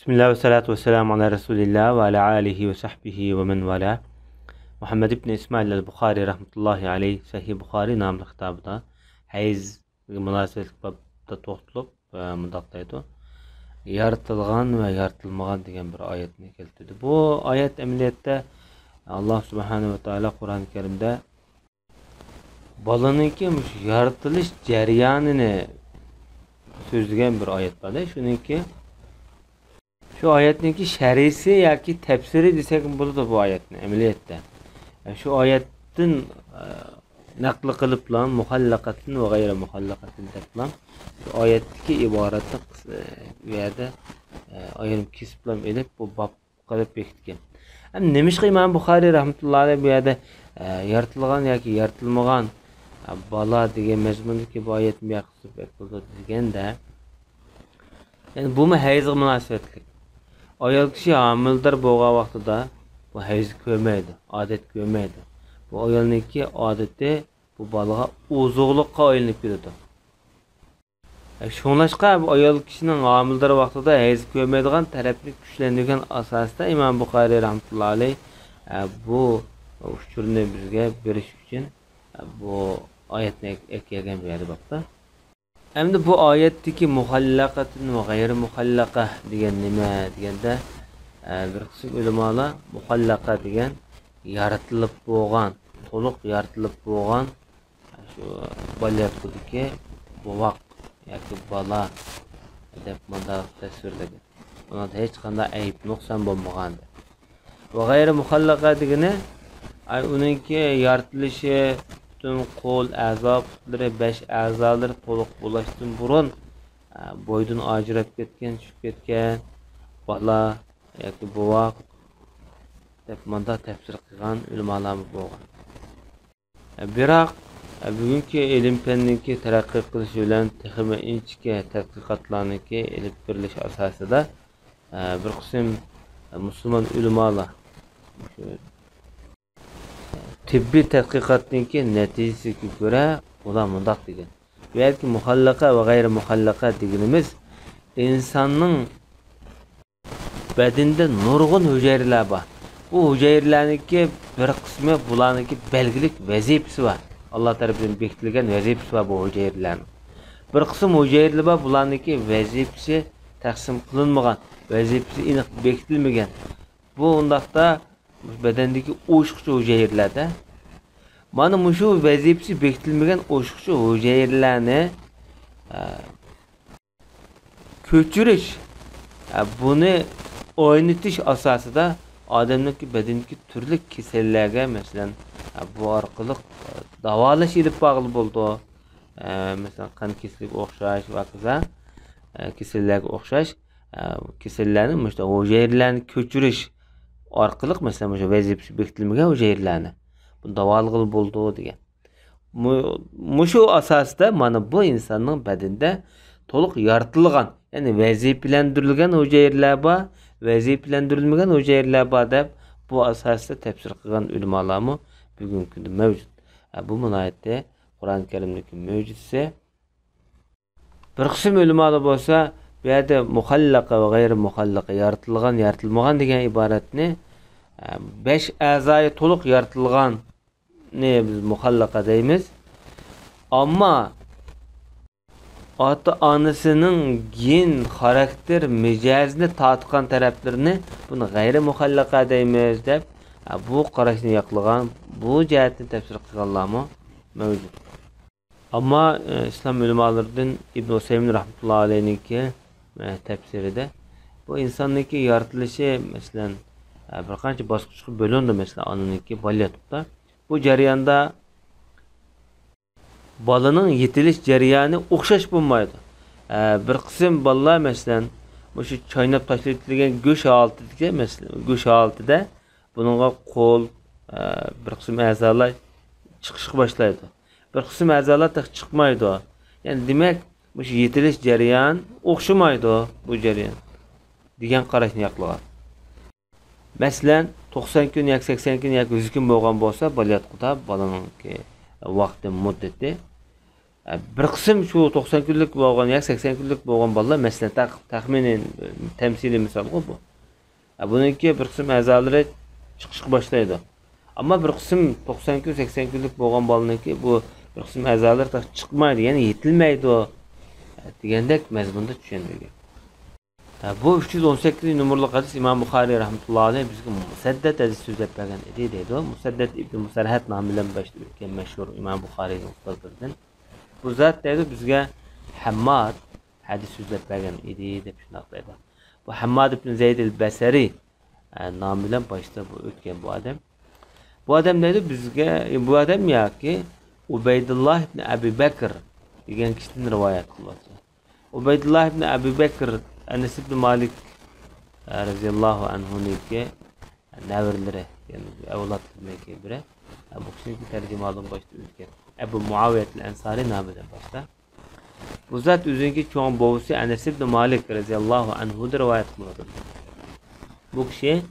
Bismillah ve salatu ve selamu ala Resulillah ve ala alihi ve sahbihi ve men vala. Muhammed ibn İsmail el-Bukhari rahmetullahi aleyh Sahih Bukhari namlı kitabıda hayız münasebetlik babda to'xtalib mundaqdaydi. Yaratılgan ve yaratılmagan degan bir ayetni keltirdi. Bu ayet emniyette Allah subhanahu ve taala Kur'an-ı Kerim'de balanınki yaratılış jarayonini so'zlagan bir ayet var. Shuningki şu ayetninki şerisi yoki tefsiri desek bo'ladi bu ayetni amaliyotda. Şu ayetin naqli qilib bilan muhallaqatin va g'ayri muhallaqatin deb bilan şu oyatdagi iboratni bu yerda ayrim kesib bilan elib bu bab qilib bekitgan. Ham nemishqa Imom Buxoriy rahmatullohi alayhi bu yerda yaratilgan yoki yaratilmagan bola degan mazmundagi bu oyatni yaqib deganda, yani bu hayzga munosabatli. Ayol kishi hamildor bo'lgan vaqtida bu hayz ko'rmaydi, odat ko'rmaydi. Bu ayolniki odati bu bolaga ozuqliqqa aylanib ketadi. Shunlashqa bu ayol kishining hamildor vaqtida hayz ko'rmaydigan tarafni kuchlantirgan asosda Imom Buxoriy rahmatullohi alayh bu uchurni bizga berish uchun bu oyatni kelgan bu yerda baqda. Endi bu oyatdagi muhallaqatun va g'ayri muhallaqa degan nima deganda bir qism ulamolar muhallaqa degan yaratilib bo'lgan, to'liq yaratilib bo'lgan shu bolayotgandiki bovoq yoki bola deb bunda tasvirlagan. Bunda hech qanday ayb nuqson bo'lmagan. Va g'ayri muhallaqa degani uningki yaratilishi qo'l, a'zo, putlari, 5 a'zolari to'liq bo'lishdan burun bo'ydan ajrab ketgan, tushib ketgan bola yoki bovoq deb manda tafsir qilgan ulamolar bo'lgan. Biroq bugungi ilm fanniki taraqqi qilishi bilan texnik inchga tadqiqotlarniki ilib berilish asosida bir qism musulmon ulamolar tibbiy tadqiqotningki natijasiga ko'ra ular mundaq degan. Yoki muhallaqa va g'ayri muhallaqa deganimiz insonning badanida nurg'un hujayralar bor. Bu hujayralarniki bir qismi bularniki belgilik vazifasi bor. Alloh tarafidan bekitilgan vazifasi bor bu hujayralarning. Bir qism hujayralar bor, bularniki vazifasi taqsim qilinmagan, vazifasi aniq bekitilmagan. Bu undaqda badandagi o'shqchi hujayralarda mana shu vazifasi bekitilmagan o'shqchi hujayralarni ko'chirish, buni o'ynatish asosida odamning badanidagi turli kasallarga masalan bu orqali davolash ilib bog'liq bo'ldi. Masalan qon kasalligiga o'xshash va kasallarga o'xshash kasallarni mana hujayralarni ko'chirish orqali masalan o'sha vazifasi bekitilmagan hujayralarni bu davolg'il bo'ldi degan. Shu asosda mana bu insonning badanida to'liq yaratilgan, ya'ni vazifalantirilgan hujayralar bor, vazifalantirilmagan hujayralar bor deb bu asosda tafsir qilgan ulamolarmi bugungi kunda mavjud. Bu munoyatda Qur'on Karimdagi mo'jizasi. Bir qism ulamolar bo'lsa bu yerda muhallaqa va g'ayri muhallaqa yaratilgan, yaratilmagan degan iboratni 5 a'zoyi to'liq yaratilgan ne biz muhallaqa deymiz. Ammo ota-onasining gen, xarakter, mijozni tatgan taraflarini buni g'ayri muhallaqa deymiz deb bu qarashni yoqlagan, bu jihatni tafsir qilganlarmi mavjud. Ammo islom ulamolaridan Ibn Usaymin rahmatullohi alayhiniki tafsirida bu insonniki yaratilishi masalan bir qancha bosqichga bo'lindi. Masalan onaniki bolayotibdi. Bu jarayonda bolaning yetilish jarayoni o'xshash bo'lmaydi. Bir qism bolalar masalan shu chaynab tashlatilgan go'sht holatida, masalan go'sht holatida buningga qo'l, bir qism a'zolar chiqishga boshlaydi. Bir qism a'zolar chiqmaydi. Ya'ni demak shu yetilish jarayon o'xshamaydi bu jarayon degan qarashni yoqlagan. Masalan 90 kun yoki 80 kun yoki 100 kun bo'lgan bo'lsa bolayotganda bolaning vaqti muddati Bir qism shu 90 kunlik bo'lgan yoki 80 kunlik bo'lgan bolalar masalan taxminen temsili misol bu. Buniki bir qism a'zolari chiqishga boshlaydi. Ammo bir qism 90 kun 80 kunlik bo'lgan bolaniki bu bir qism a'zolar chiqmaydi, ya'ni yetilmaydi degandek mazmunda tushunilgan. Bu 318 numaralı hadis İmam Buxoriy rahmetullahi alayh bizga Musaddad hadis so'zlab bergan edi deydi. Musaddad ibn Musarhat nomi bilan boshlanib o'tgan mashhur İmam Buxoriyning ustozlaridan. Bu zot deydi bizga Hammad hadis so'zlab bergan edi deb shunday deydi. Bu Hammad ibn Zayd al-Basri nomi bilan boshlanib o'tgan bu odam. Bu odam deydi bizga bu odam yoki Ubaydulloh ibn Abi Bakr degan kishidan rivoyat qilyapti. Ubaydulloh ibn Abi Bakr Enes ibn Malik radhiyallohu anhu'niki nevirleri yani evlatlarındaki biri. Bu kişinin tercümanlığın başta ülke. Ebu Muaviyet el-Ensari namıdan başta. Bu zat üzerindeki çoğun babası Enes ibn Malik radhiyallahu anhu'da rivayet kılıdır. Bu kişi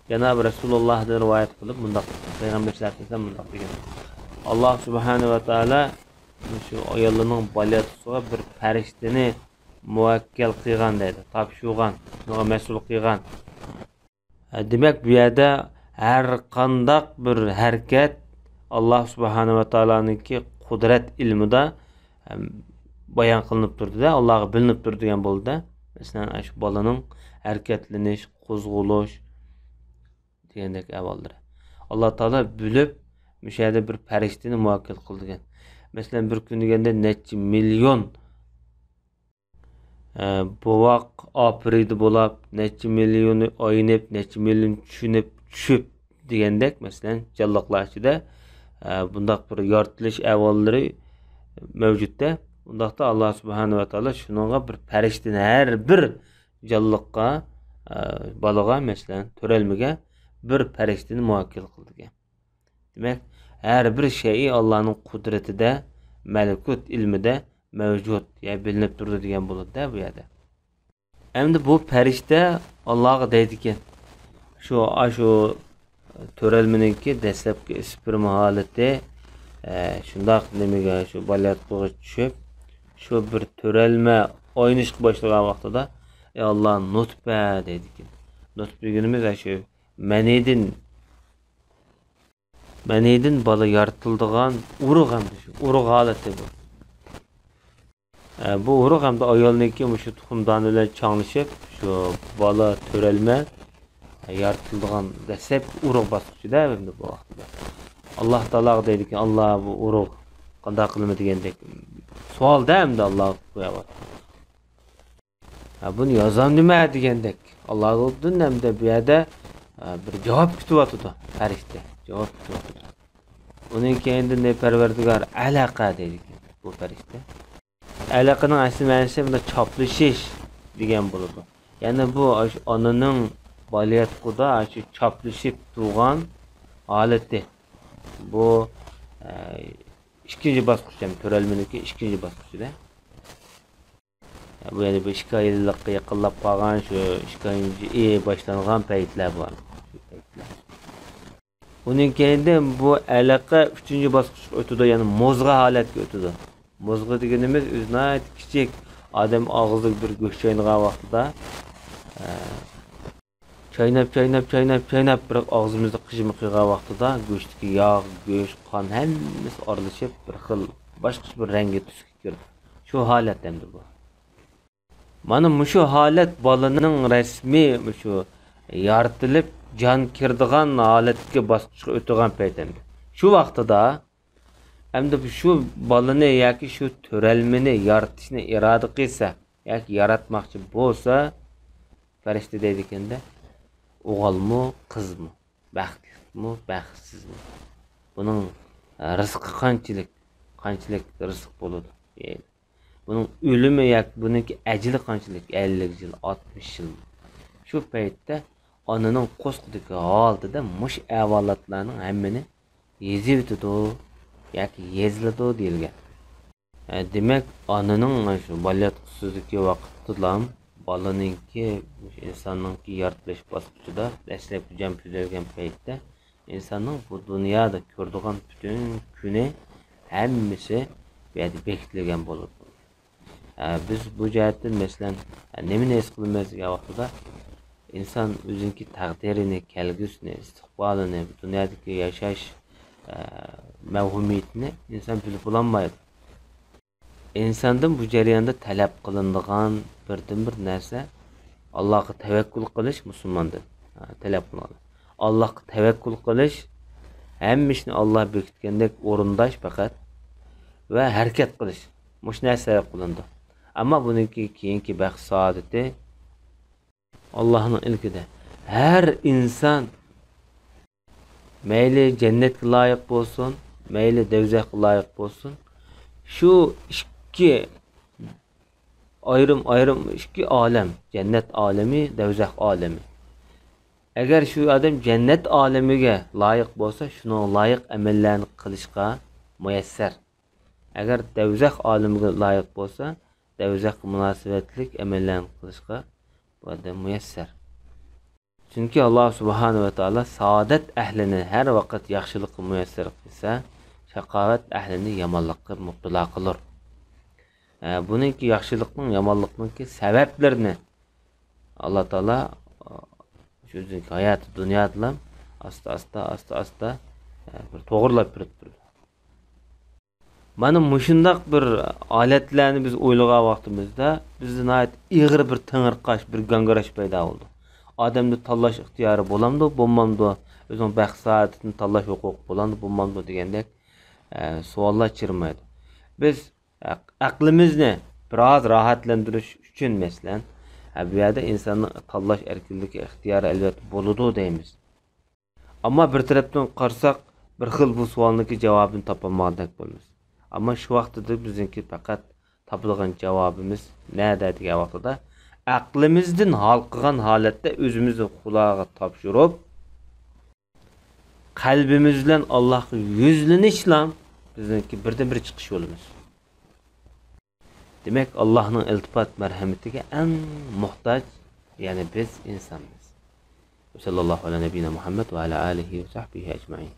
Cenab-ı Resulullah'dan rivayet kılıp mındak. Peygamber sallallahu mındak degan. Allah subhanahu ve taala şu ayollarının balyatısına bir perishtini muvakkal qilgan deydi, topshirgan, unga mas'ul qilgan. Demak, bu yerda har qandaq bir harakat Alloh subhanahu va taoloninki qudrat ilmida bayon qilinib turdi-da, Allohga bilinib turdi degan bo'ldi. Masalan, shu bolaning harakatlanish, qo'zg'alish degandek avvaldir. Alloh taolo bilib, o'sha yerda bir farishtani muvakkal qilgan. Masalan, bir kun deganda necha million bovoq opridi bo'lib, necha millioni oynib, necha million tushib degandek, masalan, jalloqlar ichida bundaq bir yoritilish avvallari mavjudda. Bundaqda Alloh subhanahu va taolo shuningga bir farishtani har bir jalloqqa, balaga, masalan, to'ralmaga bir farishtani muvakkal qilgan. Demak, her bir şey Allah'ın kudretide, melekut ilmide mevcut, yani bilinip durdu diyen bulundu da bu yerde. Hem de bu perişte Allah'a deydiken, şu törelmeninki deslepki ispirme haleti, şundak demege, şu balyatlığı düşüp, şu bir törelme oynayışık başlayan vakti da, Allah'ın nutbe deydiken. Nutbe günümüz şu Menidin balı yaratıldıgan urug hamda şu urug haleti bu. Bu urug hamda ayolniki şu tuxumdan öyle çanlaşıp şu bala törelme yaratıldıgan desep urug basıcı da şimdi bu vaqtda. Allah Taala deydi ki Allah bu urug qanday qilma degandek savol da hamda Allah qo'yapti. Bunu yazam nima degandek Allah o'tdan hamda bu yerda bir javob kutyapti farishta. Cevap kutyapti. Onun kendine Perverdigar alaqa deydi bu farishta. Alaqaning asli ma'nosi bunda choplashish degan bo'ladi. Ya'ni bu onaning balyatquda shu choplashib turgan holati. Bu ikkinchi bosqich ham to'ralmaniki ikkinchi bosqichida. Bu yani bu 2 yillikqa yaqinlab qolgan shu 2-chi boshlangan paytlar bor. Onun kendinde bu alaqa 3-cü basqıç ötüdü, yani mozga haletga ötüdü. Mozga deganimiz o'zina kichik odam og'izlik bir go'sht chaynag'an vaqtida chaynab bir og'zimizda qijimi qilgan vaqtida go'shtga yog', go'sht, qon hammasi aralashib bir xil boshqa bir rangga tusga kirdi. Shu holat endi bu. Mana shu holat bolaning rasmiy shu yoritilib can kirdigan holatga bosqichga o'tgan paytda. Shu vaqtida hamda shu bolani yoki shu to'ralmani yaratishni iroda qilsa yoki yaratmoqchi bo'lsa, farishta deydi ekanda, o'g'ilmi, qizmi, baxtlimi, baxtsizmi? Buning rizqi qanchalik rizq bo'ladi? Buning o'limi yoki buniki ajli qanchalik? 50 yil, 60 yil. Shu paytda onaning qo'sqidagi holatida mush avvalotlarning hammani yezib o'tadi yoki yeziladi deyilgan. Demak, onaning shu balyatqisizligi vaqtida bolaninki insonningki yaratilish bosqichida dastlabki jam tuzilgan paytda insonning bu dunyoda ko'rdigan butun kuni hammasi bu yerda bekitilgan bo'lib. Biz bu jihatdan masalan nimani his qilamiz degan vaqtida inson o'ziniki taqdirini, kelgusini, istiqbolini, dunyodagi yashash mavhumiyatini inson bilib olmaydi. İnsandan bu jarayonda talab qilinadigan birdan-bir narsa Allohga tavakkul qilish musulmondan talab qilinadi. Allohga tavakkul qilish, hamma ishni Alloh bekitgandek o'rindash faqat va harakat qilish. Mush narsa talab qilindi. Ammo buniki keyingi baxt saodati Allohning ilkida. Har inson mayli jannatga loyiq bo'lsin, mayli do'zaxga loyiq bo'lsin, shu ikki ayrım ikki olam, jannat olami, do'zax olami. Agar shu odam jannat olamiga loyiq bo'lsa, shuni loyiq amallarni qilishga muyassar. Agar do'zax olamiga loyiq bo'lsa, do'zax munosabatlik amallarni qilishga bu odam muyassar. Chunki Alloh subhanahu va taolo saodat ahlini har vaqt yaxshilikqa muyassar qilsa, shaqovat ahlini yomonlikqa mubtalo qilar. Buningki yaxshilikning, yomonlikning sabablarini Alloh taolo shu hayot dunyoda asta bir to'g'rilab turibdi. Mana mushundaq bir holatlarni biz o'ylagan vaqtimizda bizda ig'ir bir tingirqash, bir gangarash paydo bo'ldi. Odamni tanlash ixtiyori bo'lamdi, bo'lmamdi, o'zining baxt saodatini tanlash huquqi bo'lamdi, bo'lmamdi degandek savollar chirmaydi. Biz aqlimizni biroz rohatlantirish uchun masalan, bu yerda insonning tanlash erkinligi, ixtiyori albatta bo'ladi deymiz. Ammo bir tarafdan qarasak, bir xil bu savolning javobini topolmagandak bo'lamiz. Ammo shu vaqtda bizningki faqat topilgan javobimiz nada degan vaqtda aqlimizdan hal qilgan holatda o'zimizni Xudoga topshirib, qalbimiz bilan Allohga yuzlanishla bizningki birdan-bir chiqish yo'limiz. Demak, Allohning iltifot marhamatiga eng muhtoj, ya'ni biz insonmiz. Sallallohu alayhi va Muhammad va ala alihi va sahbihi ajma'in.